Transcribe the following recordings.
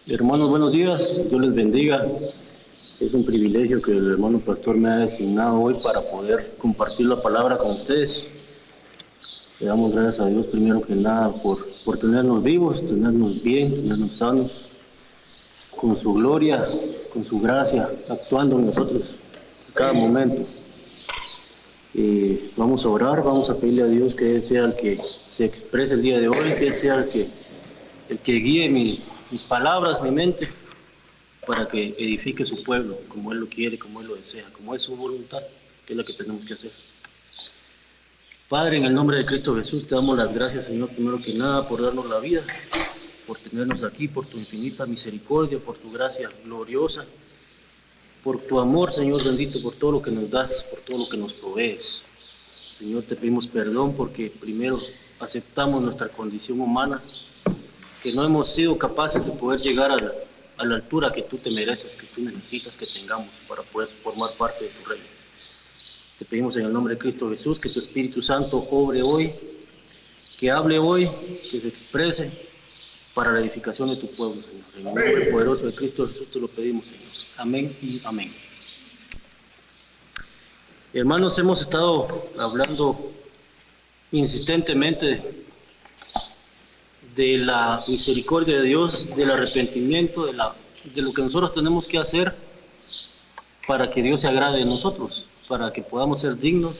Hermanos, buenos días, Dios les bendiga. Es un privilegio que el hermano pastor me ha designado hoy para poder compartir la palabra con ustedes. Le damos gracias a Dios primero que nada por tenernos vivos, tenernos bien, tenernos sanos, con su gloria, con su gracia, actuando en nosotros en cada momento. Vamos a orar, vamos a pedirle a Dios que Él sea el que se exprese el día de hoy, que Él sea el que guíe mis palabras, mi mente, para que edifique su pueblo como Él lo quiere, como Él lo desea, como es su voluntad, que es la que tenemos que hacer. Padre, en el nombre de Cristo Jesús, te damos las gracias, Señor, primero que nada, por darnos la vida, por tenernos aquí, por tu infinita misericordia, por tu gracia gloriosa, por tu amor, Señor bendito, por todo lo que nos das, por todo lo que nos provees. Señor, te pedimos perdón porque primero aceptamos nuestra condición humana, que no hemos sido capaces de poder llegar a la altura que tú te mereces, que tú necesitas que tengamos para poder formar parte de tu reino. Te pedimos en el nombre de Cristo Jesús que tu Espíritu Santo obre hoy, que hable hoy, que se exprese para la edificación de tu pueblo, Señor. En el nombre poderoso de Cristo Jesús te lo pedimos, Señor. Amén y amén. Hermanos, hemos estado hablando insistentemente de la misericordia de Dios, del arrepentimiento, de lo que nosotros tenemos que hacer para que Dios se agrade de nosotros, para que podamos ser dignos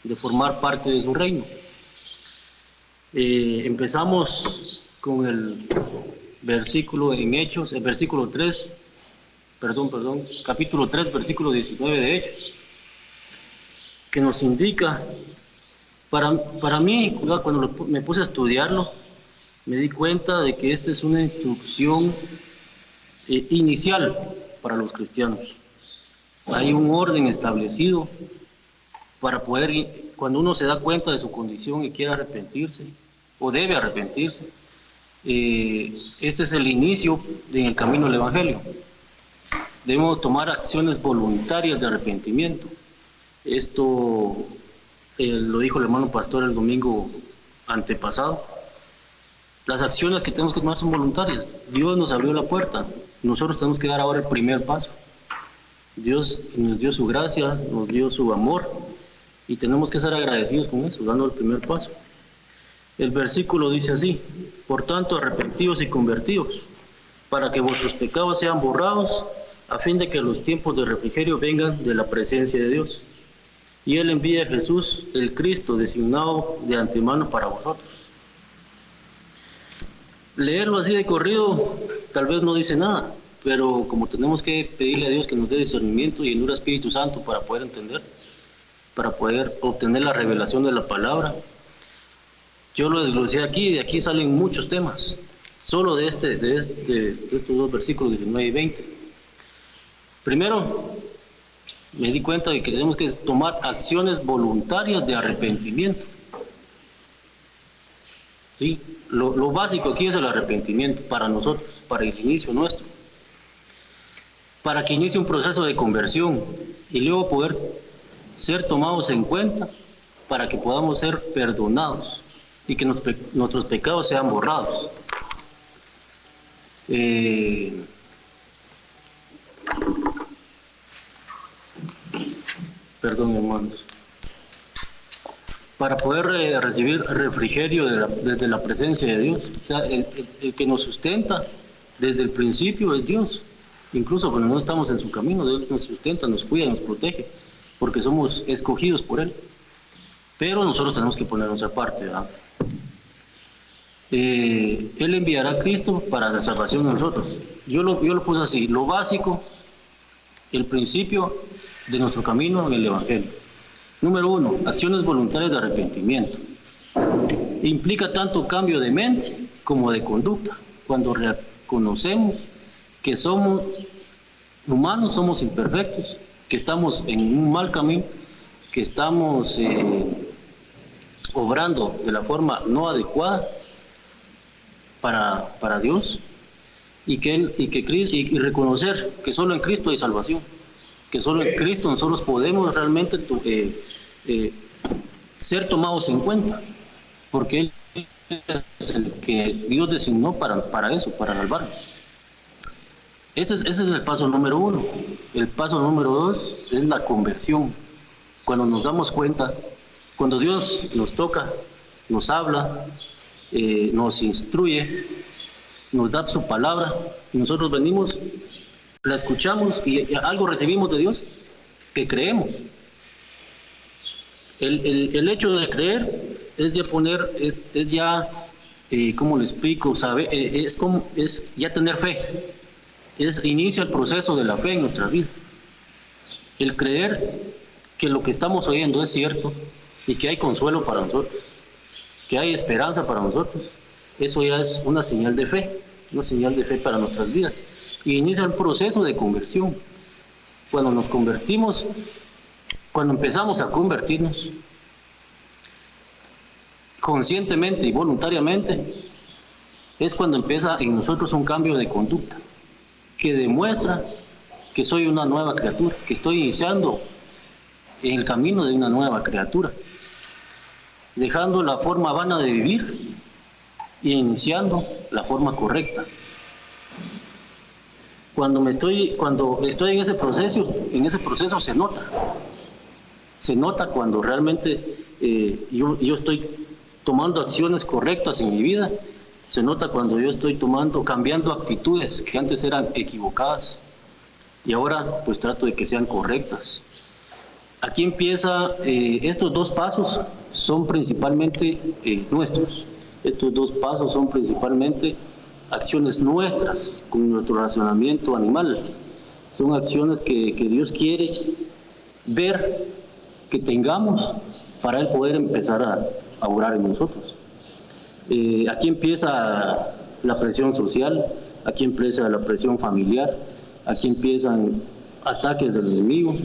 de formar parte de su reino. Empezamos con el versículo en Hechos, el versículo 3, capítulo 3, versículo 19 de Hechos, que nos indica, para mí, cuando me puse a estudiarlo, me di cuenta de que esta es una instrucción inicial para los cristianos. Hay un orden establecido para poder, cuando uno se da cuenta de su condición y quiere arrepentirse, o debe arrepentirse, este es el inicio en el camino del Evangelio. Debemos tomar acciones voluntarias de arrepentimiento. Esto lo dijo el hermano pastor el domingo antepasado. Las acciones que tenemos que tomar son voluntarias. Dios nos abrió la puerta. Nosotros tenemos que dar ahora el primer paso. Dios nos dio su gracia, nos dio su amor y tenemos que ser agradecidos con eso, dando el primer paso. El versículo dice así: por tanto, arrepentidos y convertidos, para que vuestros pecados sean borrados, a fin de que los tiempos de refrigerio vengan de la presencia de Dios. Y Él envía a Jesús, el Cristo, designado de antemano para vosotros. Leerlo así de corrido tal vez no dice nada, pero como tenemos que pedirle a Dios que nos dé discernimiento y llenura Espíritu Santo para poder entender, para poder obtener la revelación de la palabra, yo lo desglosé aquí, de aquí salen muchos temas, solo de estos dos versículos 19 y 20. Primero, me di cuenta de que tenemos que tomar acciones voluntarias de arrepentimiento. ¿Sí? Lo básico aquí es el arrepentimiento para nosotros, para el inicio nuestro, para que inicie un proceso de conversión y luego poder ser tomados en cuenta para que podamos ser perdonados y que nuestros pecados sean borrados. Perdón, hermanos. Para poder recibir refrigerio desde la presencia de Dios. O sea, el que nos sustenta desde el principio es Dios. Incluso cuando no estamos en su camino, Dios nos sustenta, nos cuida, nos protege, porque somos escogidos por Él. Pero nosotros tenemos que poner nuestra parte, ¿verdad? Él enviará a Cristo para la salvación de nosotros. Yo lo puse así: lo básico, el principio de nuestro camino en el Evangelio. Número 1, acciones voluntarias de arrepentimiento. Implica tanto cambio de mente como de conducta. Cuando reconocemos que somos humanos, somos imperfectos, que estamos en un mal camino, que estamos obrando de la forma no adecuada para Dios, y reconocer que solo en Cristo hay salvación, que solo en Cristo nosotros podemos realmente ser tomados en cuenta, porque Él es el que Dios designó para eso, para salvarnos. Ese es el paso número uno. El paso número dos es la conversión. Cuando nos damos cuenta, cuando Dios nos toca, nos habla, nos instruye, nos da su palabra, y nosotros venimos, la escuchamos y algo recibimos de Dios que creemos. El hecho de creer es ya poner, es ya, ¿cómo le explico? Es ya tener fe. Inicia el proceso de la fe en nuestra vida. El creer que lo que estamos oyendo es cierto y que hay consuelo para nosotros, que hay esperanza para nosotros, eso ya es una señal de fe para nuestras vidas. Y inicia el proceso de conversión. Cuando nos convertimos, cuando empezamos a convertirnos, conscientemente y voluntariamente, es cuando empieza en nosotros un cambio de conducta, que demuestra que soy una nueva criatura, que estoy iniciando en el camino de una nueva criatura, dejando la forma vana de vivir y iniciando la forma correcta. Cuando estoy en ese proceso se nota cuando realmente yo estoy tomando acciones correctas en mi vida, se nota cuando yo estoy cambiando actitudes que antes eran equivocadas y ahora pues trato de que sean correctas. Aquí empieza, estos dos pasos son principalmente nuestros. Estos dos pasos son principalmente acciones nuestras con nuestro razonamiento animal. Son acciones que Dios quiere ver que tengamos para Él poder empezar a orar en nosotros. Aquí empieza la presión social, aquí empieza la presión familiar, aquí empiezan ataques del enemigo.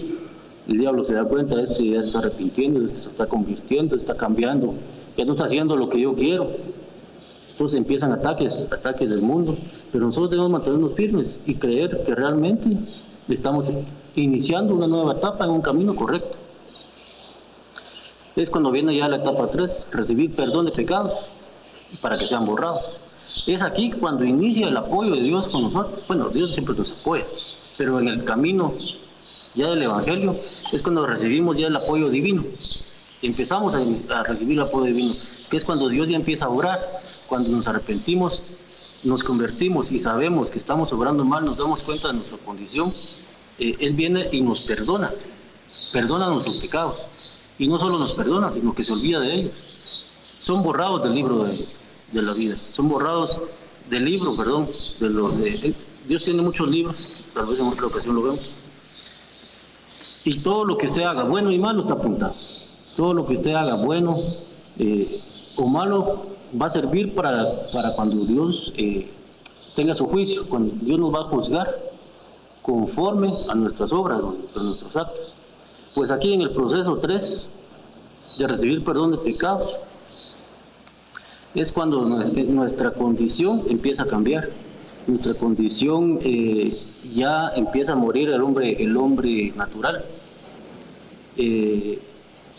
El diablo se da cuenta, este ya se está arrepintiendo, este se está convirtiendo, está cambiando, ya no está haciendo lo que yo quiero. Entonces empiezan ataques del mundo, pero nosotros debemos mantenernos firmes y creer que realmente estamos iniciando una nueva etapa en un camino correcto. Es cuando viene ya la etapa 3, recibir perdón de pecados para que sean borrados. Es aquí cuando inicia el apoyo de Dios con nosotros. Bueno, Dios siempre nos apoya, pero en el camino ya del Evangelio es cuando recibimos ya el apoyo divino. Empezamos a recibir el apoyo divino, que es cuando Dios ya empieza a obrar. Cuando nos arrepentimos, nos convertimos y sabemos que estamos obrando mal, nos damos cuenta de nuestra condición, Él viene y nos perdona nuestros pecados. Y no solo nos perdona, sino que se olvida de ellos. Son borrados del libro de la vida, son borrados del libro, perdón, Dios tiene muchos libros, tal vez en otra ocasión lo vemos. Y todo lo que usted haga, bueno y malo, está apuntado. Todo lo que usted haga, bueno o malo, va a servir para cuando Dios tenga su juicio, cuando Dios nos va a juzgar conforme a nuestras obras, a nuestros actos. Pues aquí en el proceso 3 de recibir perdón de pecados, es cuando nuestra condición empieza a cambiar. Nuestra condición ya empieza a morir el hombre natural.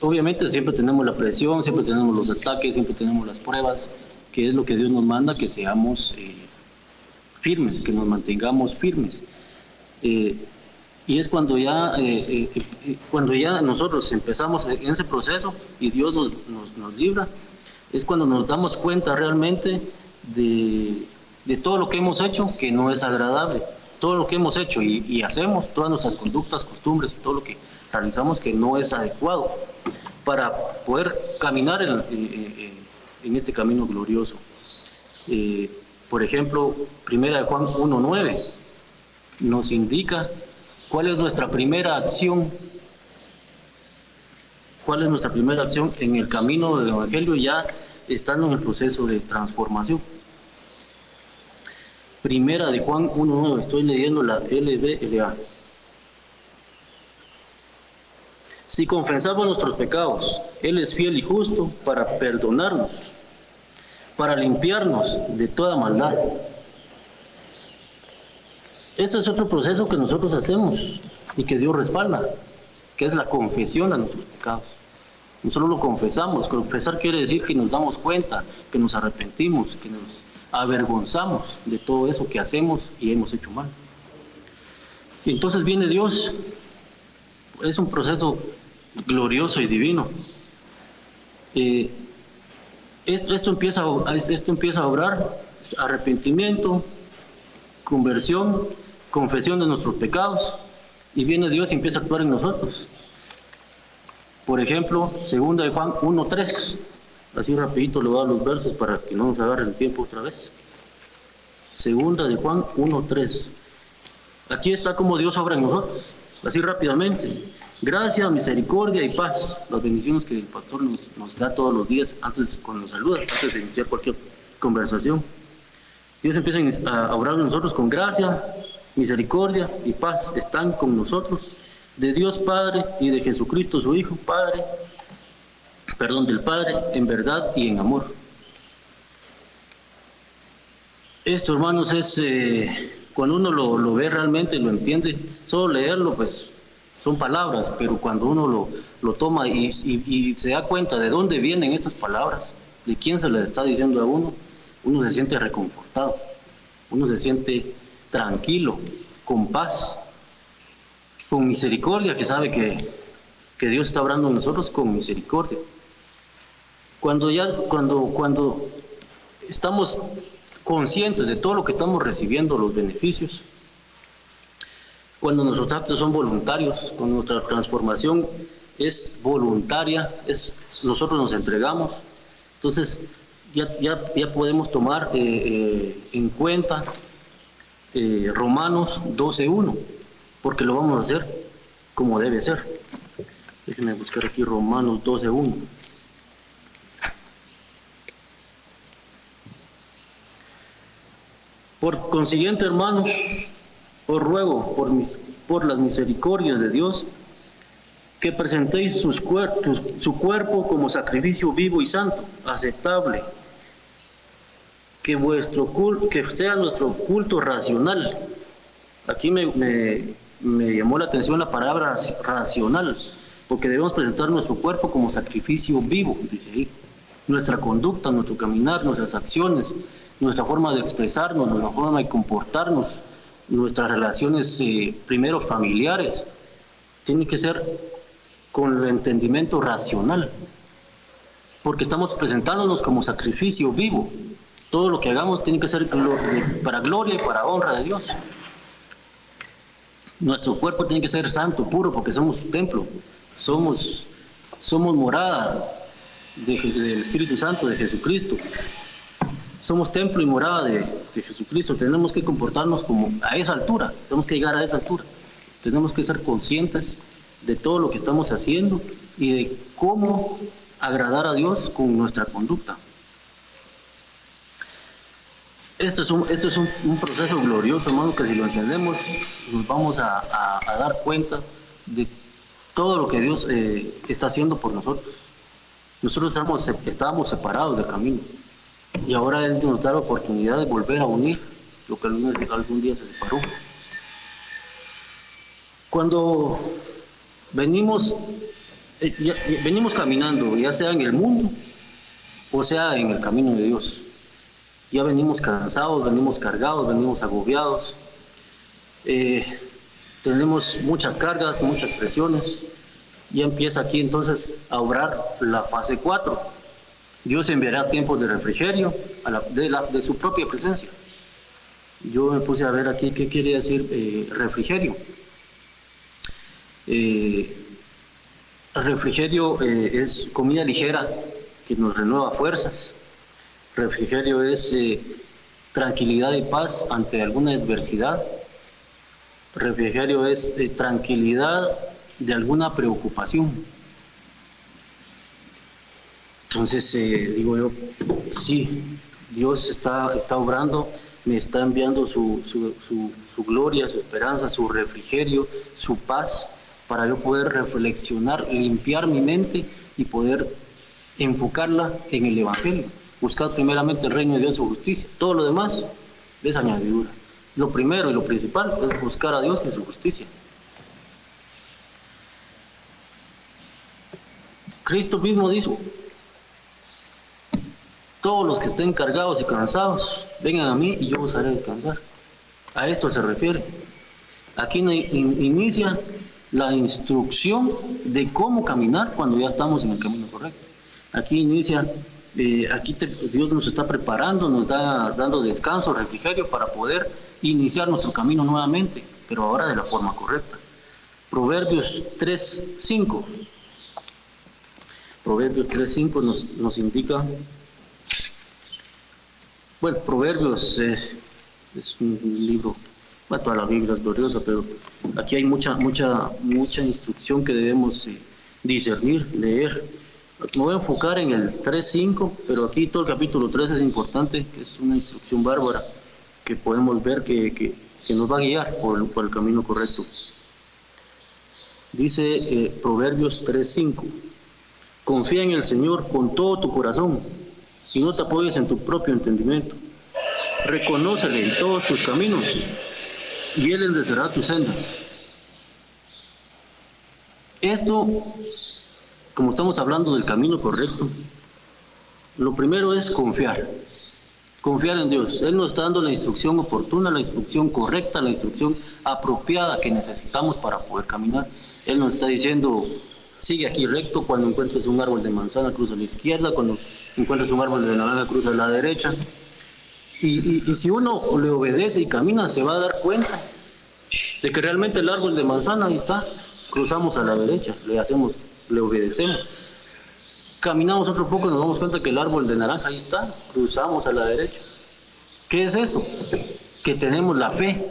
Obviamente siempre tenemos la presión, siempre tenemos los ataques, siempre tenemos las pruebas, que es lo que Dios nos manda, que seamos firmes, que nos mantengamos firmes. Y es cuando ya nosotros empezamos en ese proceso y Dios nos libra, es cuando nos damos cuenta realmente de todo lo que hemos hecho que no es agradable, todo lo que hemos hecho y hacemos, todas nuestras conductas, costumbres, todo lo que realizamos que no es adecuado para poder caminar en este camino glorioso. Por ejemplo, 1 Juan 1:9 nos indica cuál es nuestra primera acción. ¿Cuál es nuestra primera acción en el camino del Evangelio ya estando en el proceso de transformación? 1 Juan 1:9, estoy leyendo la LBLA. Si confesamos nuestros pecados, Él es fiel y justo para perdonarnos, para limpiarnos de toda maldad. Ese es otro proceso que nosotros hacemos y que Dios respalda, que es la confesión de nuestros pecados. Nosotros lo confesamos. Confesar quiere decir que nos damos cuenta, que nos arrepentimos, que nos avergonzamos de todo eso que hacemos y hemos hecho mal. Y entonces viene Dios, es un proceso glorioso y divino. Esto empieza a obrar arrepentimiento, conversión, confesión de nuestros pecados, y viene Dios y empieza a actuar en nosotros. Por ejemplo, 2 de Juan 1:3, así rapidito le voy a dar los versos para que no nos agarre el tiempo otra vez. 2 de Juan 1:3. Aquí está como Dios obra en nosotros, así rápidamente. Gracia, misericordia y paz, las bendiciones que el pastor nos da todos los días cuando nos saluda, antes de iniciar cualquier conversación. Dios empieza a obrar en nosotros con gracia, misericordia y paz. Están con nosotros, de Dios Padre y de Jesucristo su Hijo, del Padre, en verdad y en amor. Esto, hermanos, es cuando uno lo ve realmente, lo entiende, solo leerlo, pues son palabras, pero cuando uno lo toma y se da cuenta de dónde vienen estas palabras, de quién se les está diciendo a uno se siente reconfortado, uno se siente tranquilo, con paz, con misericordia, que sabe que Dios está obrando en nosotros con misericordia. Cuando estamos conscientes de todo lo que estamos recibiendo, los beneficios, cuando nuestros actos son voluntarios, cuando nuestra transformación es voluntaria, nosotros nos entregamos, entonces ya podemos tomar en cuenta Romanos 12:1, porque lo vamos a hacer como debe ser. Déjenme buscar aquí Romanos 12:1. Por consiguiente, hermanos, os ruego por las misericordias de Dios que presentéis su cuerpo como sacrificio vivo y santo, aceptable, que sea nuestro culto racional. Aquí me llamó la atención la palabra racional, porque debemos presentar nuestro cuerpo como sacrificio vivo, dice ahí. Nuestra conducta, nuestro caminar, nuestras acciones, nuestra forma de expresarnos, nuestra forma de comportarnos, nuestras relaciones primero familiares, tiene que ser con el entendimiento racional, porque estamos presentándonos como sacrificio vivo. Todo lo que hagamos tiene que ser para gloria y para honra de Dios. Nuestro cuerpo tiene que ser santo, puro, porque somos templo, somos morada del Espíritu Santo, de Jesucristo. Somos templo y morada de Jesucristo. Tenemos que comportarnos como a esa altura, tenemos que llegar a esa altura. Tenemos que ser conscientes de todo lo que estamos haciendo y de cómo agradar a Dios con nuestra conducta. Esto es un proceso glorioso, hermano, que si lo entendemos nos vamos a dar cuenta de todo lo que Dios está haciendo por nosotros. Nosotros estábamos separados del camino y ahora Él nos da la oportunidad de volver a unir lo que algún día se separó. Cuando venimos caminando, ya sea en el mundo o sea en el camino de Dios, ya venimos cansados, venimos cargados, venimos agobiados, tenemos muchas cargas, muchas presiones. Ya empieza aquí entonces a obrar la fase 4. Dios enviará tiempos de refrigerio de su propia presencia. Yo me puse a ver aquí qué quiere decir refrigerio. Refrigerio es comida ligera que nos renueva fuerzas. Refrigerio es tranquilidad y paz ante alguna adversidad. Refrigerio es tranquilidad de alguna preocupación. Entonces digo yo, sí, Dios está obrando, me está enviando su gloria, su esperanza, su refrigerio, su paz, para yo poder reflexionar, limpiar mi mente y poder enfocarla en el Evangelio. Buscar primeramente el reino de Dios y su justicia. Todo lo demás es añadidura. Lo primero y lo principal es buscar a Dios y su justicia. Cristo mismo dijo: todos los que estén cargados y cansados, vengan a mí y yo os haré descansar. A esto se refiere. Aquí inicia la instrucción de cómo caminar cuando ya estamos en el camino correcto. Aquí inicia, Dios nos está preparando, nos está dando descanso, refrigerio para poder iniciar nuestro camino nuevamente, pero ahora de la forma correcta. Proverbios 3:5. Proverbios 3:5 nos indica, bueno, Proverbios es un libro, bueno, toda la Biblia es gloriosa, pero aquí hay mucha instrucción que debemos discernir, leer. Me voy a enfocar en el 3:5, pero aquí todo el capítulo 3 es importante, es una instrucción bárbara que podemos ver que nos va a guiar por el camino correcto. Dice Proverbios 3:5, confía en el Señor con todo tu corazón y no te apoyes en tu propio entendimiento. Reconócele en todos tus caminos y Él enderezará tu senda. Esto, como estamos hablando del camino correcto, lo primero es confiar en Dios. Él nos está dando la instrucción oportuna, la instrucción correcta, la instrucción apropiada que necesitamos para poder caminar. Él nos está diciendo, sigue aquí recto, cuando encuentres un árbol de manzana, cruza a la izquierda, cuando encuentres un árbol de naranja, cruza a la derecha. Y si uno le obedece y camina, se va a dar cuenta de que realmente el árbol de manzana ahí está, cruzamos a la derecha, le obedecemos. Caminamos otro poco y nos damos cuenta que el árbol de naranja ahí está, cruzamos a la derecha. ¿Qué es eso? Que tenemos la fe.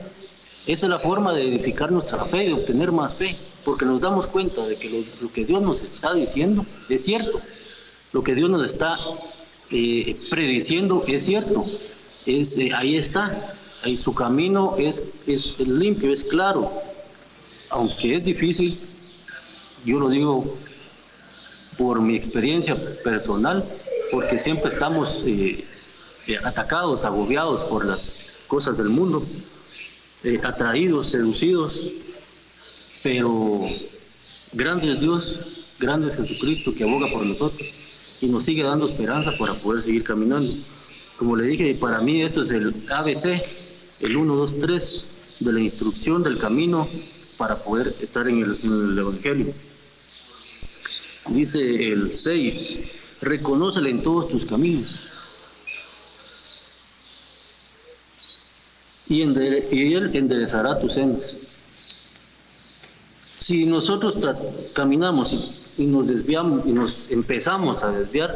Esa es la forma de edificar nuestra fe, de obtener más fe, porque nos damos cuenta de que lo que Dios nos está diciendo es cierto. Lo que Dios nos está prediciendo es cierto. Ahí está. Ahí su camino es limpio, es claro. Aunque es difícil, yo lo digo por mi experiencia personal, porque siempre estamos atacados, agobiados por las cosas del mundo, atraídos, seducidos, pero grande es Dios, grande es Jesucristo que aboga por nosotros y nos sigue dando esperanza para poder seguir caminando. Como le dije, para mí esto es el ABC, el 1, 2, 3 de la instrucción del camino para poder estar en el Evangelio. Dice el 6, reconócele en todos tus caminos y Él enderezará tus sendas. Si nosotros caminamos y nos desviamos y nos empezamos a desviar,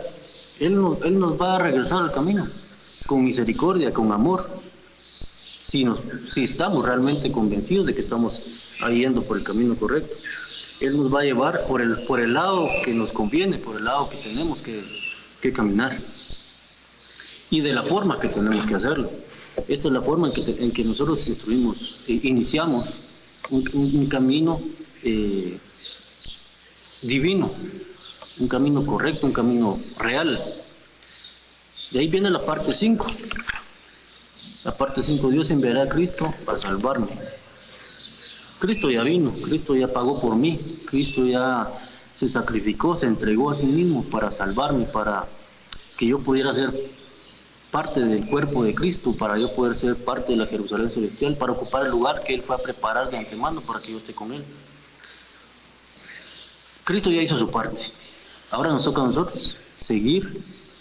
Él nos va a regresar al camino con misericordia, con amor, si estamos realmente convencidos de que estamos yendo por el camino correcto. Él nos va a llevar por el lado que nos conviene, por el lado que tenemos que caminar y de la forma que tenemos que hacerlo. Esta es la forma en que nosotros iniciamos un camino divino, un camino correcto, un camino real. De ahí viene la parte 5. La parte 5, Dios enviará a Cristo para salvarme. Cristo ya vino, Cristo ya pagó por mí, Cristo ya se sacrificó, se entregó a sí mismo para salvarme, para que yo pudiera ser parte del cuerpo de Cristo, para yo poder ser parte de la Jerusalén celestial, para ocupar el lugar que Él fue a preparar de antemano para que yo esté con Él. Cristo ya hizo su parte. Ahora nos toca a nosotros seguir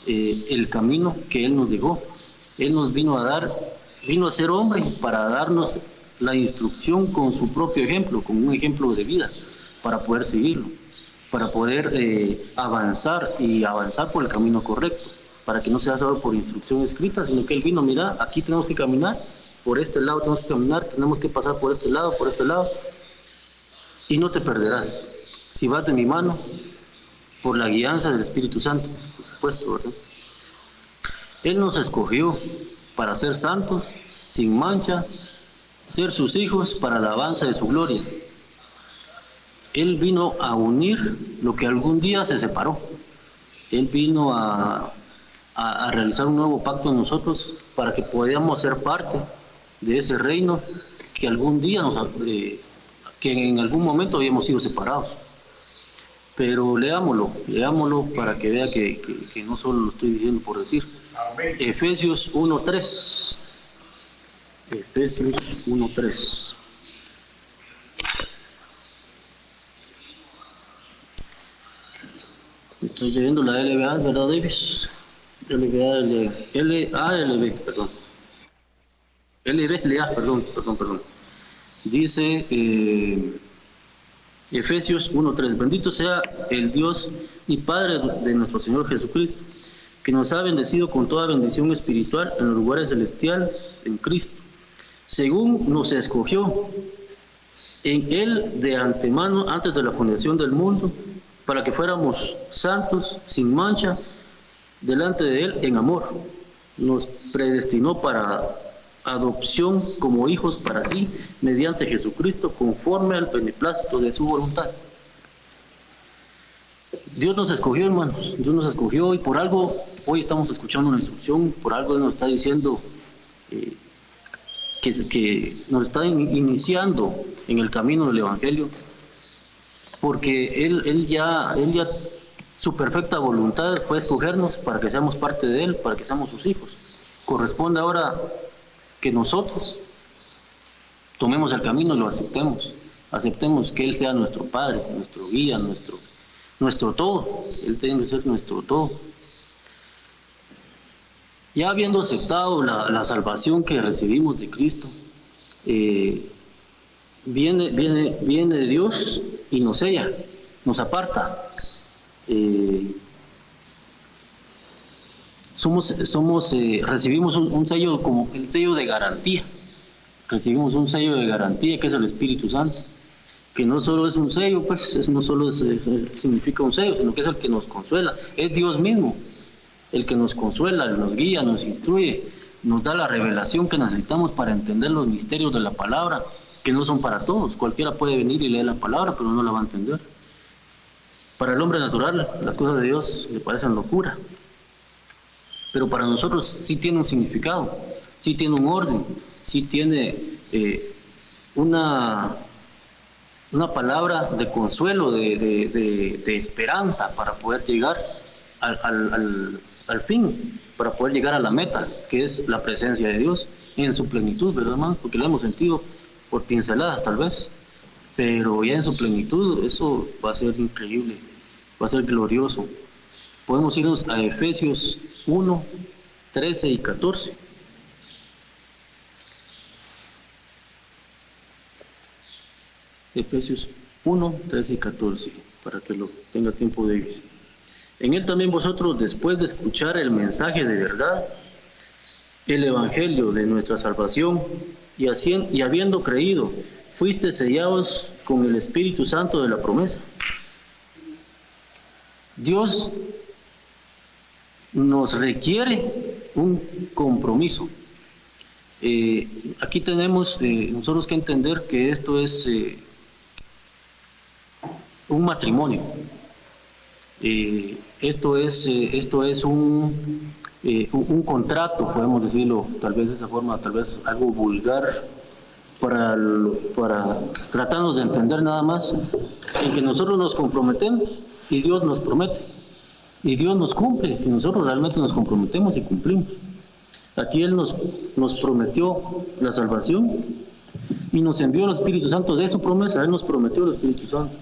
el camino que Él nos dejó. Él nos vino a ser hombre para darnos la instrucción con su propio ejemplo, con un ejemplo de vida, para poder seguirlo, para poder avanzar por el camino correcto, para que no sea solo por instrucción escrita, sino que Él vino, mira, aquí tenemos que caminar, por este lado tenemos que caminar, tenemos que pasar por este lado, y no te perderás. Si vas de mi mano, por la guianza del Espíritu Santo, por supuesto, ¿verdad? Él nos escogió para ser santos, sin mancha, ser sus hijos para la alabanza de su gloria. Él vino a unir lo que algún día se separó. Él vino a realizar un nuevo pacto en nosotros para que podamos ser parte de ese reino que algún día que en algún momento habíamos sido separados. Pero leámoslo para que vea que no solo lo estoy diciendo por decir. Amén. Efesios 1:3. Efesios 1:3. Estoy leyendo la LBA, ¿verdad, Davis? LBA, LA, perdón. LBA, perdón. Dice Efesios 1:3, bendito sea el Dios y Padre de nuestro Señor Jesucristo, que nos ha bendecido con toda bendición espiritual en los lugares celestiales en Cristo, según nos escogió en Él de antemano, antes de la fundación del mundo, para que fuéramos santos, sin mancha, delante de Él en amor. Nos predestinó para adopción como hijos para sí, mediante Jesucristo, conforme al beneplácito de su voluntad. Dios nos escogió, hermanos, Dios nos escogió, y por algo hoy estamos escuchando una instrucción, por algo Él nos está diciendo que nos está iniciando en el camino del Evangelio, porque Él ya, su perfecta voluntad fue escogernos para que seamos parte de Él, para que seamos sus hijos. Corresponde ahora que nosotros tomemos el camino y lo aceptemos que Él sea nuestro Padre, nuestro guía, nuestro todo. Él tiene que ser nuestro todo. Ya habiendo aceptado la salvación que recibimos de Cristo, viene Dios y nos sella, nos aparta. Recibimos un sello, como el sello de garantía. Recibimos un sello de garantía que es el Espíritu Santo, que no solo es un sello, pues no solo significa un sello, sino que es el que nos consuela. Es Dios mismo el que nos consuela, nos guía, nos instruye, nos da la revelación que necesitamos para entender los misterios de la palabra, que no son para todos. Cualquiera puede venir y leer la palabra, pero no la va a entender. Para el hombre natural, las cosas de Dios le parecen locura, pero para nosotros sí tiene un significado, sí tiene un orden, sí tiene una palabra de consuelo, de esperanza para poder llegar al fin, para poder llegar a la meta, que es la presencia de Dios en su plenitud, ¿verdad, hermano? Porque la hemos sentido por pinceladas tal vez, pero ya en su plenitud eso va a ser increíble, va a ser glorioso. Podemos irnos a Efesios 1, 13 y 14. Efesios 1, 13 y 14, para que lo tenga tiempo de ir. En él también vosotros, después de escuchar el mensaje de verdad, el evangelio de nuestra salvación, y habiendo creído, fuiste sellados con el Espíritu Santo de la promesa. Dios nos requiere un compromiso. Aquí tenemos nosotros que entender que esto es un matrimonio. Esto es un contrato, podemos decirlo tal vez de esa forma, tal vez algo vulgar para tratarnos de entender nada más, en que nosotros nos comprometemos y Dios nos promete y Dios nos cumple si nosotros realmente nos comprometemos y cumplimos. Aquí Él nos prometió la salvación y nos envió el Espíritu Santo de su promesa. Él nos prometió el Espíritu Santo,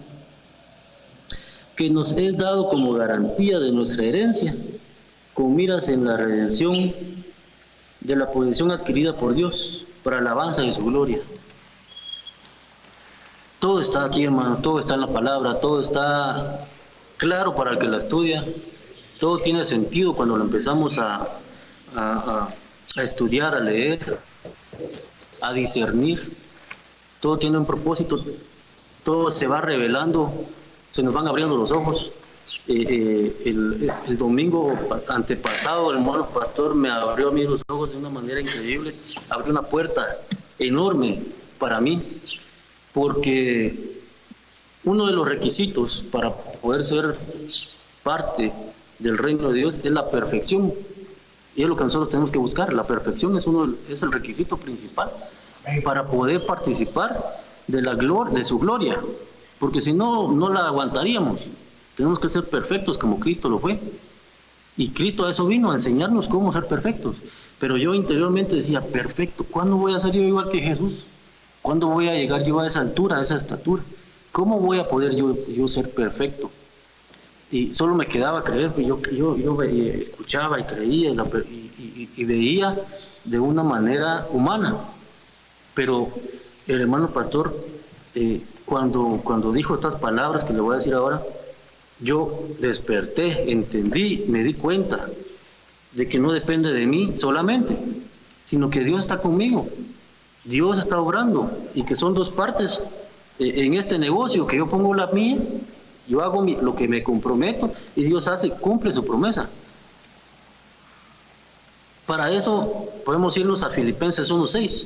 que nos es dado como garantía de nuestra herencia, con miras en la redención de la posesión adquirida por Dios, para alabanza de su gloria. Todo está aquí, hermano, todo está en la palabra, todo está claro para el que la estudia, todo tiene sentido cuando lo empezamos a estudiar, a leer, a discernir. Todo tiene un propósito, todo se va revelando, se nos van abriendo los ojos. El domingo antepasado el hermano pastor me abrió a mí los ojos de una manera increíble, abrió una puerta enorme para mí, porque uno de los requisitos para poder ser parte del reino de Dios es la perfección, y es lo que nosotros tenemos que buscar. La perfección es el requisito principal para poder participar de la gloria, de su gloria, porque si no, no la aguantaríamos. Tenemos que ser perfectos como Cristo lo fue, y Cristo a eso vino, a enseñarnos cómo ser perfectos. Pero yo interiormente decía, perfecto, ¿cuándo voy a ser yo igual que Jesús? ¿Cuándo voy a llegar yo a esa altura, a esa estatura? ¿Cómo voy a poder yo ser perfecto? y solo me quedaba creer, pues yo escuchaba y creía y veía de una manera humana. Pero el hermano pastor, cuando dijo estas palabras que le voy a decir ahora, yo desperté, entendí, me di cuenta de que no depende de mí solamente, sino que Dios está conmigo, Dios está obrando, y que son dos partes en este negocio, que yo pongo la mía, yo hago lo que me comprometo, y Dios cumple su promesa. Para eso podemos irnos a Filipenses 1:6.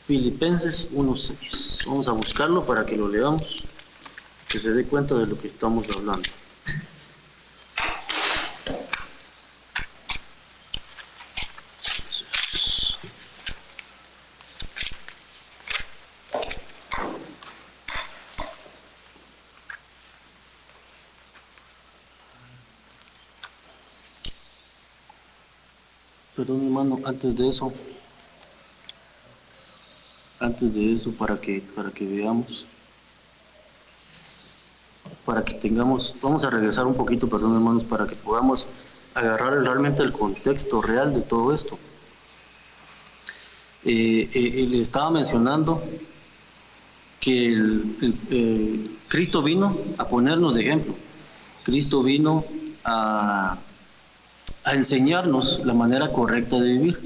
Filipenses 1:6. Vamos a buscarlo para que lo leamos, que se dé cuenta de lo que estamos hablando. Perdón, hermano, antes de eso, para que veamos, para que tengamos, vamos a regresar un poquito, perdón, hermanos, para que podamos agarrar realmente el contexto real de todo esto. Le estaba mencionando que Cristo vino a ponernos de ejemplo. Cristo vino a enseñarnos la manera correcta de vivir.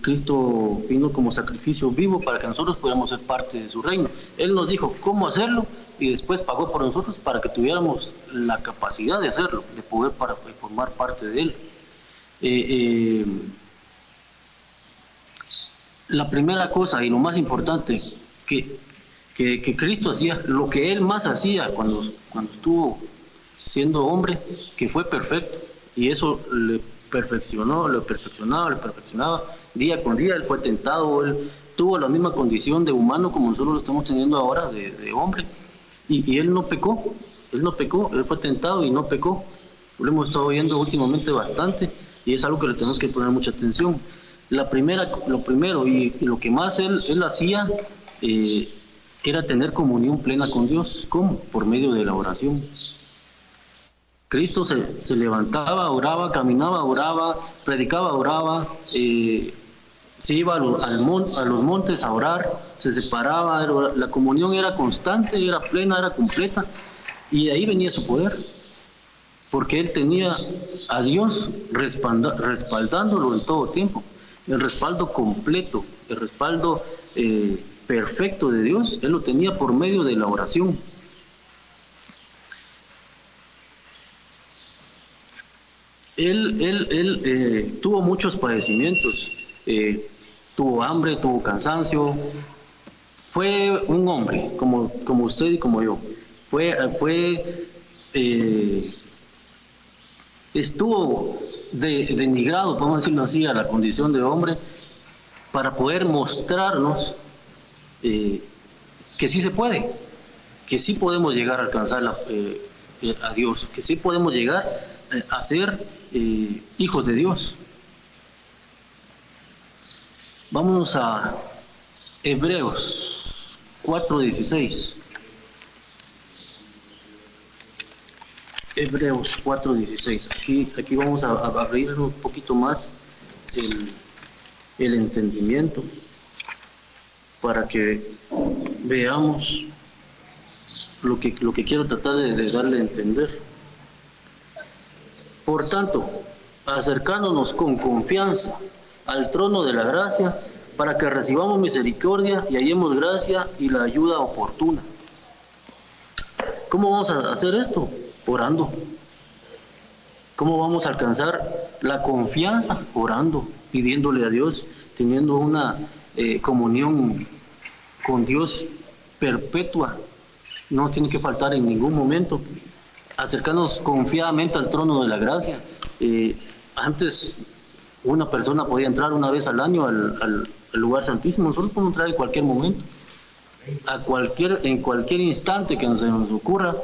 Cristo vino como sacrificio vivo para que nosotros pudiéramos ser parte de su reino. Él nos dijo cómo hacerlo y después pagó por nosotros para que tuviéramos la capacidad de hacerlo, de poder formar parte de él. La primera cosa y lo más importante que Cristo hacía, lo que Él más hacía cuando estuvo siendo hombre, que fue perfecto, y eso le perfeccionaba día con día. Él fue tentado, él tuvo la misma condición de humano como nosotros lo estamos teniendo ahora, de hombre, y él no pecó, él fue tentado y no pecó. Lo hemos estado viendo últimamente bastante, y es algo que le tenemos que poner mucha atención. Lo primero y lo que más él hacía era tener comunión plena con Dios. ¿Cómo? Por medio de la oración. Cristo se levantaba, oraba, caminaba, oraba, predicaba, oraba, se iba a los montes a orar, se separaba, la comunión era constante, era plena, era completa, y de ahí venía su poder, porque él tenía a Dios respaldándolo en todo tiempo. El respaldo completo, el respaldo perfecto de Dios, él lo tenía por medio de la oración. Él tuvo muchos padecimientos, tuvo hambre, tuvo cansancio. Fue un hombre como usted y como yo. Estuvo denigrado, podemos decirlo así, a la condición de hombre, para poder mostrarnos que sí se puede, que sí podemos llegar a alcanzar a Dios, que sí podemos llegar a ser hijos de Dios. Vámonos a Hebreos 4:16. Hebreos 4:16. Aquí vamos a abrir un poquito más el entendimiento para que veamos lo que quiero tratar de darle a entender. Por tanto, acercándonos con confianza al trono de la gracia, para que recibamos misericordia y hallemos gracia y la ayuda oportuna. ¿Cómo vamos a hacer esto? Orando. ¿Cómo vamos a alcanzar la confianza? Orando, pidiéndole a Dios, teniendo una comunión con Dios perpetua. No tiene que faltar en ningún momento. Acercarnos confiadamente al trono de la gracia. Antes una persona podía entrar una vez al año al lugar santísimo. Nosotros podemos entrar en cualquier momento, en cualquier instante que se nos ocurra,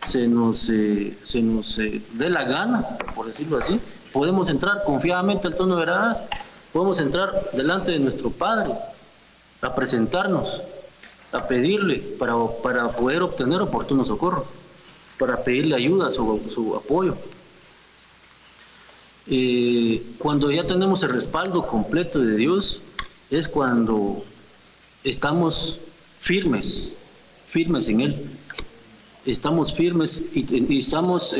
se nos dé la gana, por decirlo así. Podemos entrar confiadamente al trono de la gracia. Podemos entrar delante de nuestro Padre a presentarnos, a pedirle para poder obtener oportuno socorro, para pedirle ayuda, su apoyo. Cuando ya tenemos el respaldo completo de Dios, es cuando estamos firmes en Él. Estamos firmes y estamos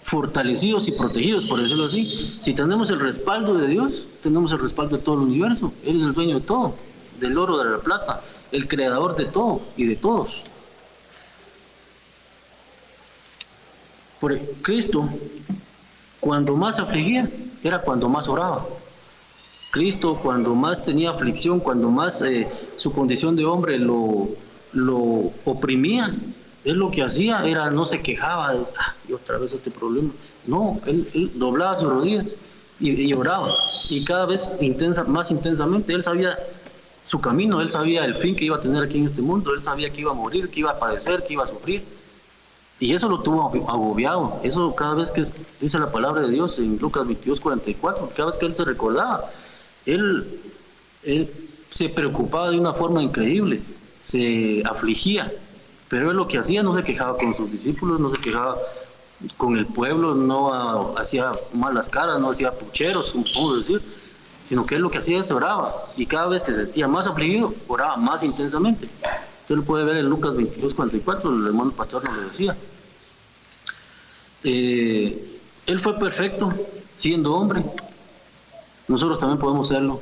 fortalecidos y protegidos, por decirlo así. Si tenemos el respaldo de Dios, tenemos el respaldo de todo el universo. Él es el dueño de todo, del oro, de la plata, el creador de todo y de todos. Por Cristo, cuando más afligía, era cuando más oraba. Cristo, cuando más tenía aflicción, cuando más su condición de hombre lo oprimía, él lo que hacía era, no se quejaba de, y otra vez este problema. No, él doblaba sus rodillas y oraba. Y cada vez más intensamente, él sabía su camino, él sabía el fin que iba a tener aquí en este mundo, él sabía que iba a morir, que iba a padecer, que iba a sufrir. Y eso lo tuvo agobiado. Eso cada vez que dice la palabra de Dios en Lucas 22:44, cada vez que él se recordaba, él se preocupaba de una forma increíble, se afligía, pero él lo que hacía, no se quejaba con sus discípulos, no se quejaba con el pueblo, no hacía malas caras, no hacía pucheros, como podemos decir, sino que él lo que hacía es oraba, y cada vez que se sentía más afligido, oraba más intensamente. Usted lo puede ver en Lucas 22:44, el hermano pastor nos lo decía. Él fue perfecto siendo hombre. Nosotros también podemos serlo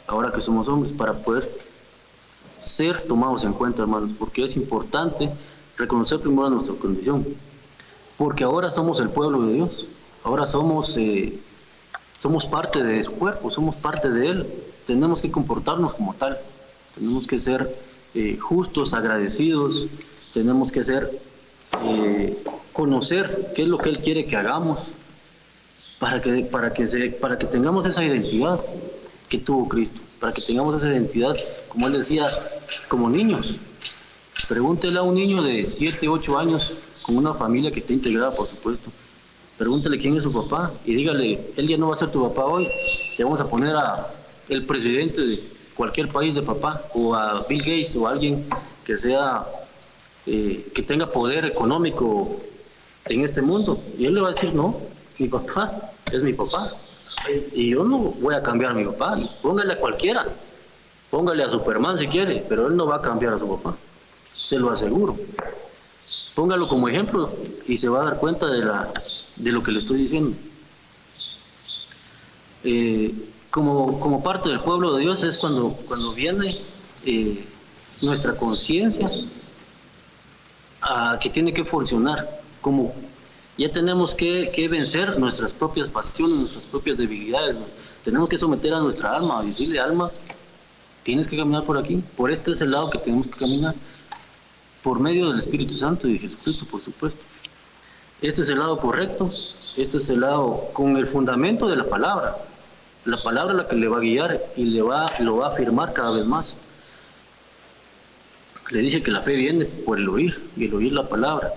ahora que somos hombres, para poder ser tomados en cuenta, hermanos, porque es importante reconocer primero nuestra condición, porque ahora somos el pueblo de Dios, ahora somos parte de su cuerpo, somos parte de Él, tenemos que comportarnos como tal, tenemos que ser justos, agradecidos, tenemos que ser conocer qué es lo que Él quiere que hagamos, para que tengamos esa identidad que tuvo Cristo, para que tengamos esa identidad, como Él decía, como niños. Pregúntele a un niño de 7, 8 años, con una familia que esté integrada, por supuesto, pregúntele quién es su papá y dígale, él ya no va a ser tu papá hoy, te vamos a poner a el presidente de cualquier país de papá, o a Bill Gates, o a alguien que sea que tenga poder económico en este mundo, y él le va a decir, no, mi papá es mi papá, y yo no voy a cambiar a mi papá. Póngale a cualquiera, póngale a Superman si quiere, pero él no va a cambiar a su papá, se lo aseguro. Póngalo como ejemplo y se va a dar cuenta de lo que le estoy diciendo. Como parte del pueblo de Dios es cuando viene nuestra conciencia que tiene que funcionar, como ya tenemos que vencer nuestras propias pasiones, nuestras propias debilidades, ¿no? Tenemos que someter a nuestra alma, a decirle, alma, tienes que caminar por aquí, por este es el lado que tenemos que caminar, por medio del Espíritu Santo y de Jesucristo, por supuesto. Este es el lado correcto, este es el lado con el fundamento de la palabra la que le va a guiar y lo va a afirmar cada vez más. Le dije que la fe viene por el oír, y el oír la palabra.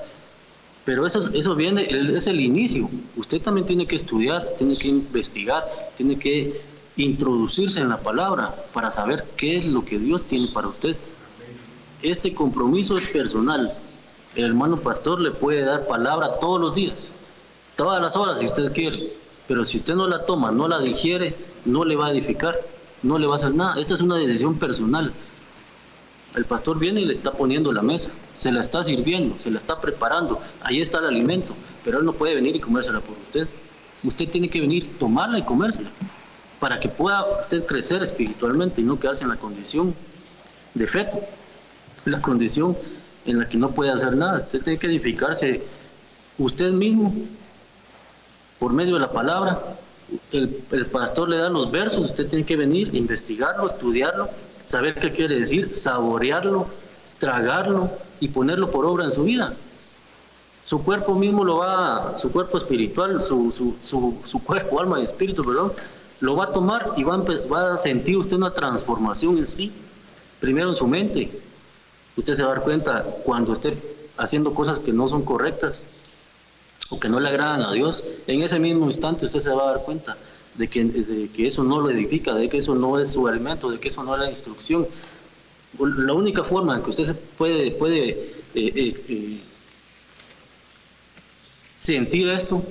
Pero eso viene, es el inicio. Usted también tiene que estudiar, tiene que investigar, tiene que introducirse en la palabra para saber qué es lo que Dios tiene para usted. Este compromiso es personal. El hermano pastor le puede dar palabra todos los días, todas las horas si usted quiere, pero si usted no la toma, no la digiere, no le va a edificar, no le va a hacer nada. Esta es una decisión personal. El pastor viene y le está poniendo la mesa, se la está sirviendo, se la está preparando, ahí está el alimento, pero él no puede venir y comérsela por usted. Usted tiene que venir, tomarla y comérsela, para que pueda usted crecer espiritualmente y no quedarse en la condición de feto, la condición en la que no puede hacer nada. Usted tiene que edificarse usted mismo por medio de la palabra. El pastor le da los versos, usted tiene que venir, investigarlo, estudiarlo, saber qué quiere decir, saborearlo, tragarlo y ponerlo por obra en su vida. Su cuerpo mismo su cuerpo espiritual, su cuerpo, alma y espíritu, perdón, lo va a tomar y va a sentir usted una transformación en sí, primero en su mente. Usted se va a dar cuenta cuando esté haciendo cosas que no son correctas o que no le agradan a Dios, en ese mismo instante usted se va a dar cuenta de que eso no lo edifica, de que eso no es su alimento, de que eso no es la instrucción. La única forma en que usted se puede sentir esto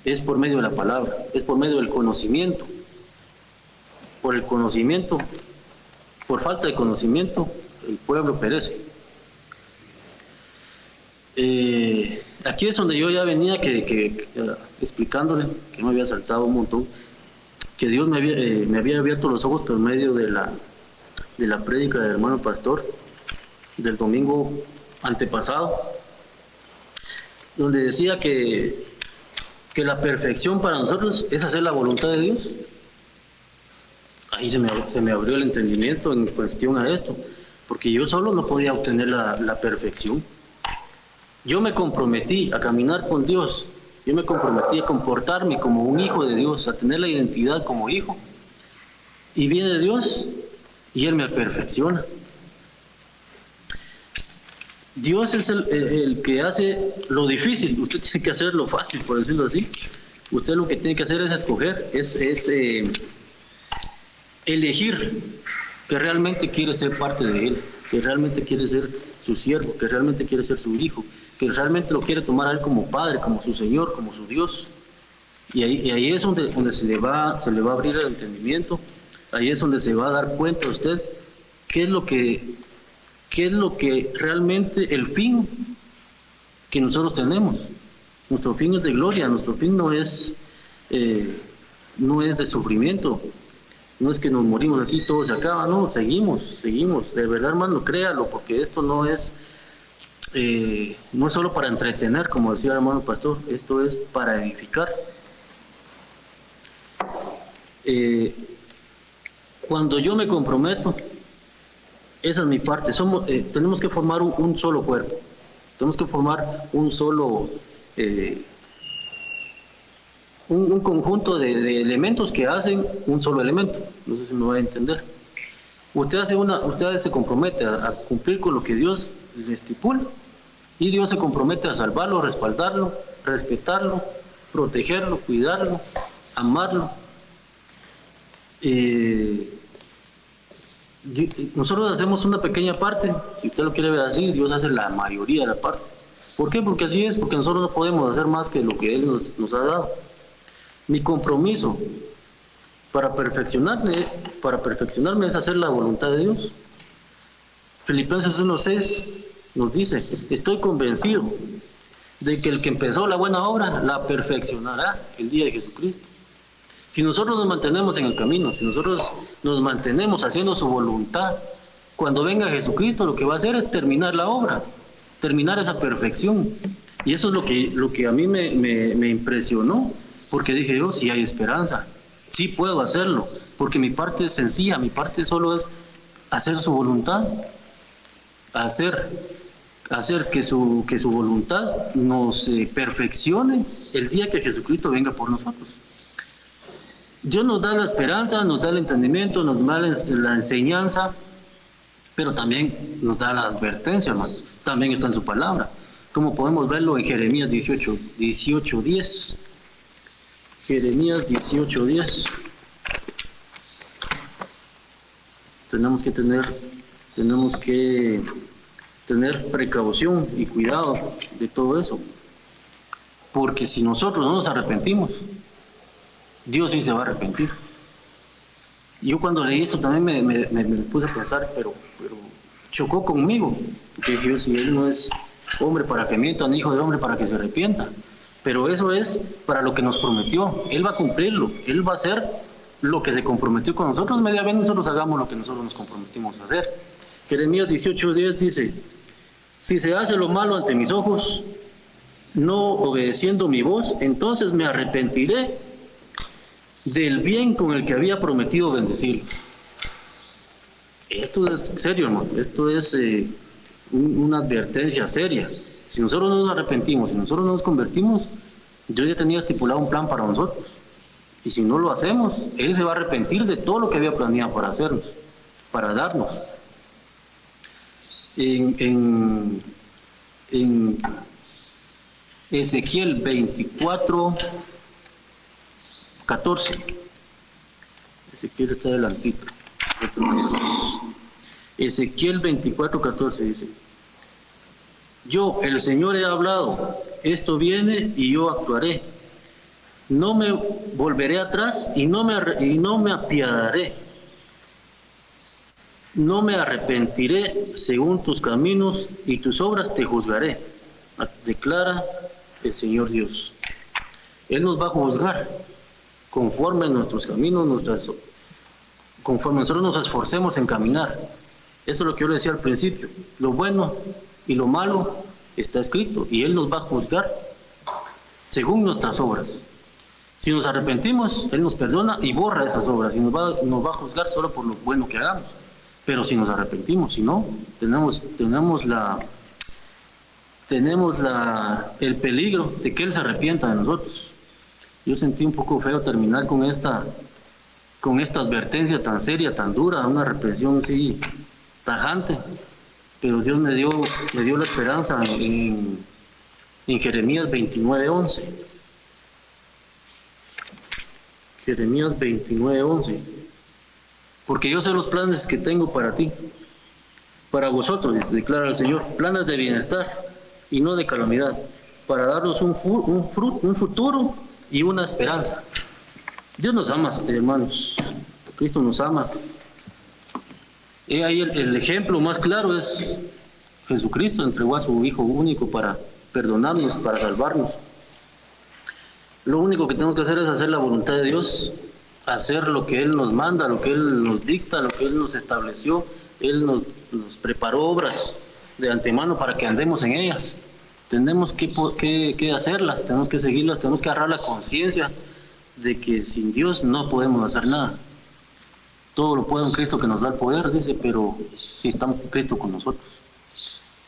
es por medio de la palabra, es por medio del conocimiento. Por el conocimiento, por falta de conocimiento, el pueblo perece. Aquí es donde yo ya venía explicándole, que me había saltado un montón, que Dios me había abierto los ojos por medio de la prédica del hermano pastor del domingo antepasado, donde decía que la perfección para nosotros es hacer la voluntad de Dios. Ahí se me abrió el entendimiento en cuestión a esto, porque yo solo no podía obtener la perfección. Yo me comprometí a caminar con Dios, yo me comprometí a comportarme como un hijo de Dios, a tener la identidad como hijo, y viene Dios y Él me perfecciona. Dios es el que hace lo difícil, usted tiene que hacer lo fácil, por decirlo así. Usted lo que tiene que hacer es escoger, es elegir que realmente quiere ser parte de Él, que realmente quiere ser su siervo, que realmente quiere ser su hijo, que realmente lo quiere tomar a Él como Padre, como su Señor, como su Dios. Y ahí es donde se le va a abrir el entendimiento, ahí es donde se va a dar cuenta usted qué es lo que realmente el fin que nosotros tenemos. Nuestro fin es de gloria, nuestro fin no es de sufrimiento, no es que nos morimos aquí y todo se acaba, no, seguimos, de verdad, hermano, créalo, porque esto no es solo para entretener, como decía el hermano pastor, esto es para edificar. Cuando yo me comprometo, esa es mi parte, tenemos que formar un solo cuerpo, tenemos que formar un solo un conjunto de elementos que hacen un solo elemento. No sé si me va a entender. Usted se compromete a cumplir con lo que Dios le estipula, y Dios se compromete a salvarlo, respaldarlo, respetarlo, protegerlo, cuidarlo, amarlo. Nosotros hacemos una pequeña parte, si usted lo quiere ver así, Dios hace la mayoría de la parte. ¿Por qué? Porque así es, porque nosotros no podemos hacer más que lo que Él nos ha dado. Mi compromiso para perfeccionarme es hacer la voluntad de Dios. Filipenses 1:6 nos dice: estoy convencido de que el que empezó la buena obra la perfeccionará el día de Jesucristo. Si nosotros nos mantenemos en el camino, si nosotros nos mantenemos haciendo su voluntad, cuando venga Jesucristo lo que va a hacer es terminar la obra, terminar esa perfección. Y eso es lo que a mí me impresionó, porque dije yo, sí hay esperanza, sí puedo hacerlo, porque mi parte es sencilla, mi parte solo es hacer su voluntad, hacer que su voluntad nos perfeccione el día que Jesucristo venga por nosotros. Dios nos da la esperanza, nos da el entendimiento, nos da la enseñanza, pero también nos da la advertencia, hermanos. También está en su palabra, como podemos verlo en Jeremías 18:10. Jeremías 18:10. Tenemos que tener precaución y cuidado de todo eso, porque si nosotros no nos arrepentimos, Dios sí se va a arrepentir. Yo cuando leí eso también me puse a pensar, pero chocó conmigo, porque dije, si Él no es hombre para que mienta, ni hijo de hombre para que se arrepienta. Pero eso es para lo que nos prometió. Él va a cumplirlo, Él va a hacer lo que se comprometió con nosotros, media vez nosotros hagamos lo que nosotros nos comprometimos a hacer. Jeremías 18:10 dice: si se hace lo malo ante mis ojos, no obedeciendo mi voz, entonces me arrepentiré del bien con el que había prometido bendecirlos. Esto es serio, hermano, esto es una advertencia seria. Si nosotros no nos arrepentimos, si nosotros no nos convertimos, Dios ya tenía estipulado un plan para nosotros. Y si no lo hacemos, Él se va a arrepentir de todo lo que había planeado para hacernos, para darnos. En Ezequiel 24, 14. Ezequiel está adelantito. Ezequiel 24, 14 dice: yo, el Señor, he hablado, esto viene y yo actuaré. No me volveré atrás y no me apiadaré. No me arrepentiré según tus caminos y tus obras te juzgaré, declara el Señor Dios. Él nos va a juzgar conforme a nuestros caminos, conforme nosotros nos esforcemos en caminar. Eso es lo que yo le decía al principio. Lo bueno y lo malo está escrito y Él nos va a juzgar según nuestras obras. Si nos arrepentimos, Él nos perdona y borra esas obras y nos va a juzgar solo por lo bueno que hagamos. Pero si nos arrepentimos, si no, tenemos el peligro de que Él se arrepienta de nosotros. Yo sentí un poco feo terminar con esta advertencia tan seria, tan dura, una reprensión así tajante, pero Dios me dio la esperanza en Jeremías 29:11. Jeremías 29:11. Porque yo sé los planes que tengo para ti, para vosotros, declara el Señor, planes de bienestar y no de calamidad, para darnos un futuro y una esperanza. Dios nos ama, hermanos. Cristo nos ama. Y ahí el ejemplo más claro es Jesucristo. Entregó a su Hijo único para perdonarnos, para salvarnos. Lo único que tenemos que hacer es hacer la voluntad de Dios, hacer lo que Él nos manda, lo que Él nos dicta, lo que Él nos estableció. Él nos preparó obras de antemano para que andemos en ellas. Tenemos que hacerlas, tenemos que seguirlas, tenemos que agarrar la conciencia de que sin Dios no podemos hacer nada. Todo lo puede en Cristo que nos da el poder, dice, pero si estamos con Cristo con nosotros.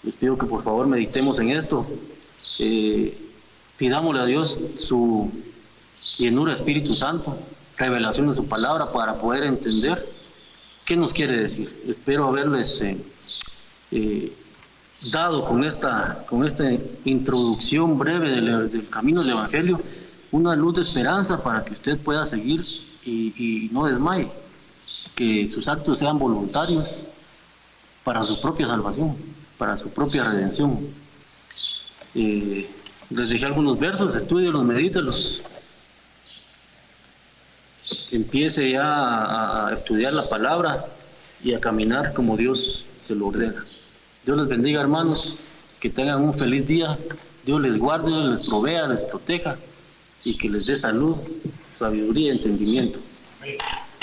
Les pido que por favor meditemos en esto. Pidámosle a Dios su llenura Espíritu Santo, revelación de su palabra para poder entender qué nos quiere decir. Espero haberles dado con esta introducción breve del camino del Evangelio una luz de esperanza para que usted pueda seguir y no desmaye, que sus actos sean voluntarios para su propia salvación, para su propia redención. Les dejé algunos versos, estúdielos, medítelos. Empiece ya a estudiar la palabra y a caminar como Dios se lo ordena. Dios les bendiga, hermanos, que tengan un feliz día. Dios les guarde, les provea, les proteja y que les dé salud, sabiduría y entendimiento.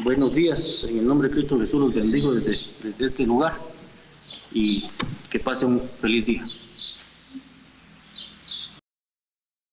Buenos días, en el nombre de Cristo Jesús los bendigo desde este lugar y que pasen un feliz día.